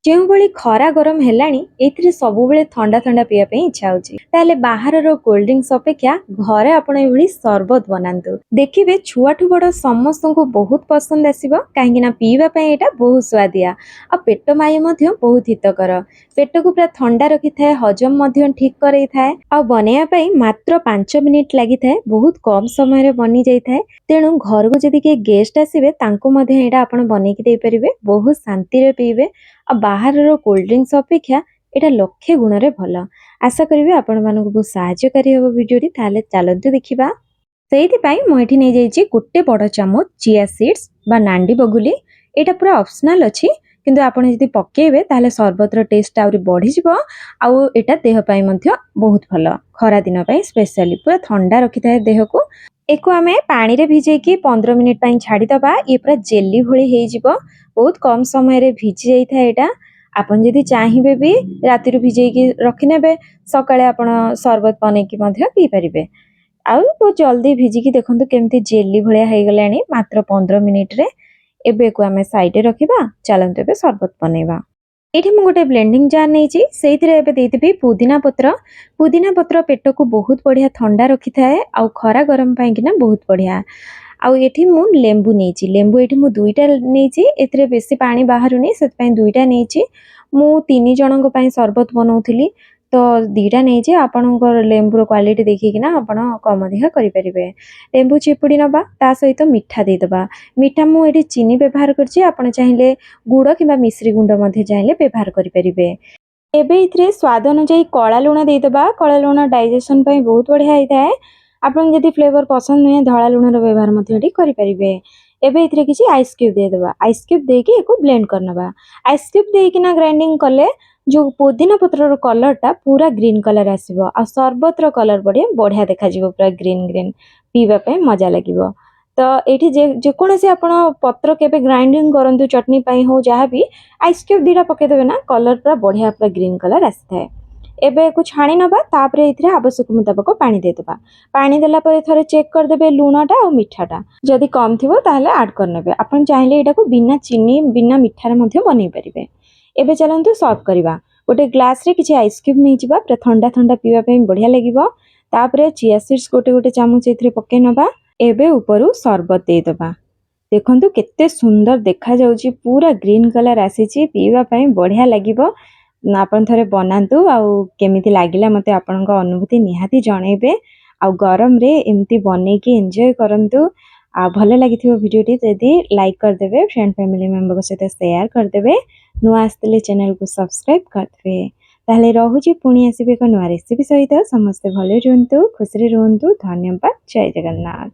ଯେଉଁ ଭଳି ଖରା ଗରମ ହେଲାଣି ଏଥିରେ ସବୁବେଳେ ଥଣ୍ଡା ଥଣ୍ଡା ପିଇବା ପାଇଁ ଇଚ୍ଛା ହଉଛି, ତାହେଲେ ବାହାରର କୋଲ୍ଡ ଡ୍ରିଙ୍କ୍ସ ଅପେକ୍ଷା ଘରେ ଆପଣ ଏଭଳି ସରବତ ବନାନ୍ତୁ। ଦେଖିବେ ଛୁଆଠୁ ବଡ଼ ସମସ୍ତଙ୍କୁ ବହୁତ ପସନ୍ଦ ଆସିବ, କାହିଁକି ନା ପିଇବା ପାଇଁ ଏଇଟା ବହୁତ ସୁଆଦିଆ ଆଉ ପେଟ ପାଇଁ ମଧ୍ୟ ବହୁତ ହିତକର। ପେଟକୁ ପୁରା ଥଣ୍ଡା ରଖିଥାଏ, ହଜମ ମଧ୍ୟ ଠିକ କରେଇଥାଏ ଆଉ ବନେଇବା ପାଇଁ ମାତ୍ର 5 ମିନିଟ୍ ଲାଗିଥାଏ। ବହୁତ କମ ସମୟରେ ବନି ଯାଇଥାଏ। ତେଣୁ ଘରକୁ ଯଦି କିଏ ଗେଷ୍ଟ ଆସିବେ ତାଙ୍କୁ ମଧ୍ୟ ଏଇଟା ଆପଣ ବନେଇକି ଦେଇପାରିବେ, ବହୁତ ଶାନ୍ତିରେ ପିଇବେ ଆଉ ବାହାରର କୋଲ୍ଡ ଡ୍ରିଙ୍କ୍ସ ଅପେକ୍ଷା ଏଇଟା ଲକ୍ଷେ ଗୁଣରେ ଭଲ। ଆଶା କରିବି ଆପଣମାନଙ୍କୁ ବହୁତ ସାହାଯ୍ୟକାରୀ ହେବ ଭିଡ଼ିଓଟି। ତାହେଲେ ଚାଲନ୍ତୁ ଦେଖିବା। ସେଇଥିପାଇଁ ମୁଁ ଏଠି ନେଇଯାଇଛି ଗୋଟେ ବଡ଼ ଚାମଚ ଚିଆ ସିଡ୍ସ ବା ନାଣ୍ଡି ବଗୁଲି। ଏଇଟା ପୁରା ଅପସନାଲ ଅଛି, କିନ୍ତୁ ଆପଣ ଯଦି ପକେଇବେ ତାହେଲେ ସରବତର ଟେଷ୍ଟ ଆହୁରି ବଢ଼ିଯିବ ଆଉ ଏଇଟା ଦେହ ପାଇଁ ମଧ୍ୟ ବହୁତ ଭଲ। ଖରା ଦିନ ପାଇଁ ସ୍ପେଶାଲି ପୁରା ଥଣ୍ଡା ରଖିଥାଏ ଦେହକୁ। ଏକୁ ଆମେ ପାଣିରେ ଭିଜେଇକି 15 ମିନିଟ୍ ପାଇଁ ଛାଡ଼ିଦେବା। ଇଏ ପୁରା ଜେଲି ଭଳି ହେଇଯିବ। ବହୁତ କମ ସମୟରେ ଭିଜି ଯାଇଥାଏ ଏଇଟା। ଆପଣ ଯଦି ଚାହିଁବେ ବି ରାତିରୁ ଭିଜେଇକି ରଖିନେବେ, ସକାଳେ ଆପଣ ସରବତ ବନେଇକି ମଧ୍ୟ ପିଇପାରିବେ। ଆଉ ବହୁତ ଜଲ୍ଦି ଭିଜିକି ଦେଖନ୍ତୁ କେମିତି ଜେଲି ଭଳିଆ ହେଇଗଲାଣି ମାତ୍ର 15 ମିନିଟ୍ରେ। ଏବେ ଏକୁ ଆମେ ସାଇଡ଼ରେ ରଖିବା। ଚାଲନ୍ତୁ ଏବେ ସରବତ ବନେଇବା। ଏଇଠି ମୁଁ ଗୋଟେ ବ୍ଲେଣ୍ଡିଂ ଜାର୍ ନେଇଛି, ସେଇଥିରେ ଏବେ ଦେଇଦେବି ପୁଦିନା ପତ୍ର। ପୁଦିନା ପତ୍ର ପେଟକୁ ବହୁତ ବଢ଼ିଆ ଥଣ୍ଡା ରଖିଥାଏ ଆଉ ଖରା ଗରମ ପାଇଁକିନା ବହୁତ ବଢ଼ିଆ। ଆଉ ଏଠି ମୁଁ ଲେମ୍ବୁ ନେଇଛି। ଲେମ୍ବୁ ଏଠି ମୁଁ 2ଟା ନେଇଛି, ଏଥିରେ ବେଶୀ ପାଣି ବାହାରୁନି, ସେଥିପାଇଁ 2ଟା ନେଇଛି। ମୁଁ 3 ଜଣଙ୍କ ପାଇଁ ସରବତ ବନଉଥିଲି, ତ 2ଟା ନେଇଛି। ଆପଣଙ୍କର ଲେମ୍ବୁର କ୍ୱାଲିଟି ଦେଖିକିନା ଆପଣ କମ ଅଧିକା କରିପାରିବେ। ଲେମ୍ବୁ ଚିପୁଡ଼ି ନେବା, ତା ସହିତ ମିଠା ଦେଇଦେବା। ମିଠା ମୁଁ ଏଠି ଚିନି ବ୍ୟବହାର କରିଛି, ଆପଣ ଚାହିଁଲେ ଗୁଡ଼ କିମ୍ବା ମିଶ୍ରି ଗୁଣ୍ଡ ମଧ୍ୟ ଚାହିଁଲେ ବ୍ୟବହାର କରିପାରିବେ। ଏବେ ଏଥିରେ ସ୍ୱାଦ ଅନୁଯାୟୀ କଳା ଲୁଣ ଦେଇଦେବା। କଳା ଲୁଣ ଡାଇଜେସନ୍ ପାଇଁ ବହୁତ ବଢ଼ିଆ ହେଇଥାଏ। ଆପଣଙ୍କୁ ଯଦି ଫ୍ଲେଭର ପସନ୍ଦ ନୁହେଁ ଧଳା ଲୁଣର ବ୍ୟବହାର ମଧ୍ୟ ଏଠି କରିପାରିବେ। ଏବେ ଏଥିରେ କିଛି ଆଇସ୍ କ୍ୟୁବ୍ ଦେଇଦେବା। ଆଇସ୍ କ୍ୟୁବ୍ ଦେଇକି ଏକୁ ବ୍ଲେଣ୍ଡ କରିନେବା। ଆଇସ୍ କ୍ୟୁବ୍ ଦେଇକିନା ଗ୍ରାଇଣ୍ଡିଙ୍ଗ କଲେ ଯେଉଁ ପୁଦିନା ପତ୍ରର କଲର୍ଟା ପୁରା ଗ୍ରୀନ୍ କଲର୍ ଆସିବ ଆଉ ସରବତର କଲର୍ ବଢ଼ିଆ ଦେଖାଯିବ, ପୁରା ଗ୍ରୀନ୍ ଗ୍ରୀନ୍। ପିଇବା ପାଇଁ ମଜା ଲାଗିବ। ତ ଏଇଠି ଯେକୌଣସି ଆପଣ ପତ୍ର କେବେ ଗ୍ରାଇଣ୍ଡିଙ୍ଗ କରନ୍ତୁ ଚଟଣି ପାଇଁ ହଉ ଯାହା ବି, ଆଇସ୍ କ୍ୟୁବ୍ 2ଟା ପକେଇଦେବେ ନା, କଲର୍ ପୁରା ବଢ଼ିଆ ପୁରା ଗ୍ରୀନ୍ କଲର୍ ଆସିଥାଏ। ଏବେ ଏକୁ ଛାଣି ନେବା, ତାପରେ ଏଥିରେ ଆବଶ୍ୟକ ମୁତାବକ ପାଣି ଦେଇଦେବା। ପାଣି ଦେଲା ପରେ ଥରେ ଚେକ୍ କରିଦେବେ ଲୁଣଟା ଆଉ ମିଠାଟା, ଯଦି କମ୍ ଥିବ ତାହେଲେ ଆଡ଼୍ କରିନେବେ। ଆପଣ ଚାହିଁଲେ ଏଇଟାକୁ ବିନା ଚିନି ବିନା ମିଠାରେ ମଧ୍ୟ ବନେଇ ପାରିବେ। ଏବେ ଚାଲନ୍ତୁ ସର୍ଭ କରିବା। ଗୋଟେ ଗ୍ଲାସ୍ରେ କିଛି ଆଇସ୍ କ୍ୟୁବ୍ ନେଇଯିବା, ପୁରା ଥଣ୍ଡା ଥଣ୍ଡା ପିଇବା ପାଇଁ ବଢ଼ିଆ ଲାଗିବ। ତାପରେ ଚିଆ ସିଡ୍ସ ଗୋଟେ ଚାମଚ ଏଥିରେ ପକେଇ ନେବା। ଏବେ ଉପରୁ ସରବତ ଦେଇଦେବା। ଦେଖନ୍ତୁ କେତେ ସୁନ୍ଦର ଦେଖାଯାଉଛି, ପୁରା ଗ୍ରୀନ୍ କଲର୍ ଆସିଛି, ପିଇବା ପାଇଁ ବଢ଼ିଆ ଲାଗିବ। ଆପଣ ଥରେ ବନାନ୍ତୁ ଆଉ କେମିତି ଲାଗିଲା ମୋତେ ଆପଣଙ୍କ ଅନୁଭୂତି ନିହାତି ଜଣାଇବେ। ଆଉ ଗରମରେ ଏମିତି ବନେଇକି ଏନ୍ଜୟ କରନ୍ତୁ। ଆଉ ଭଲ ଲାଗିଥିବ ଭିଡ଼ିଓଟି ଯଦି ଲାଇକ୍ କରିଦେବେ, ଫ୍ରେଣ୍ଡ ଫ୍ୟାମିଲି ମେମ୍ବରଙ୍କ ସହିତ ସେୟାର କରିଦେବେ। ନୂଆ ଆସିଥିଲେ ଚ୍ୟାନେଲକୁ ସବସ୍କ୍ରାଇବ୍ କରିଦେବେ। ତାହେଲେ ରହୁଛି, ପୁଣି ଆସିବେ ଏକ ନୂଆ ରେସିପି ସହିତ। ସମସ୍ତେ ଭଲରେ ରୁହନ୍ତୁ, ଖୁସିରେ ରୁହନ୍ତୁ। ଧନ୍ୟବାଦ। ଜୟ ଜଗନ୍ନାଥ।